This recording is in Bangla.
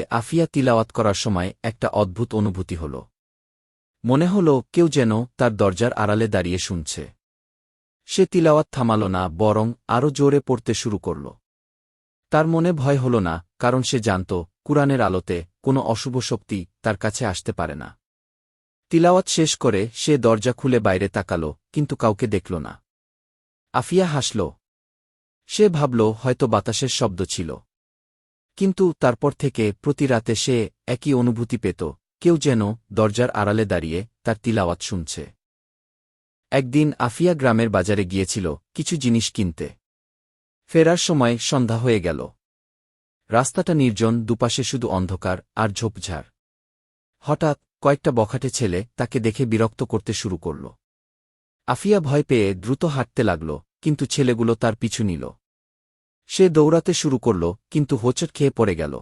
আফিয়া তিলাওয়াত করার সময় একটা অদ্ভুত অনুভূতি হল। মনে হল কেউ যেন তার দরজার আড়ালে দাঁড়িয়ে শুনছে। সে তিলাওয়াত থামাল না, বরং আরও জোরে পড়তে শুরু করল। তার মনে ভয় হল না, কারণ সে জানত কুরআনের আলোতে কোনো অশুভ শক্তি তার কাছে আসতে পারে না। তিলাওয়াত শেষ করে সে দরজা খুলে বাইরে তাকাল, কিন্তু কাউকে দেখল না। আফিয়া হাসল। সে ভাবল হয়তো বাতাসের শব্দ ছিল। কিন্তু তারপর থেকে প্রতি রাতে সে একই অনুভূতি পেত, কেউ যেন দরজার আড়ালে দাঁড়িয়ে তার তিলাওয়াত শুনছে। একদিন আফিয়া গ্রামের বাজারে গিয়েছিল কিছু জিনিস কিনতে। ফেরার সময় সন্ধ্যা হয়ে গেল। রাস্তাটা নির্জন, দুপাশে শুধু অন্ধকার আর ঝোপঝাড়। হঠাৎ কয়েকটা বখাটে ছেলে তাকে দেখে বিরক্ত করতে শুরু করল। আফিয়া ভয় পেয়ে দ্রুত হাঁটতে লাগল, কিন্তু ছেলেগুলো তার পিছু নিল। সে দৌড়াতে শুরু করল, কিন্তু হোঁচট খেয়ে পড়ে গেল।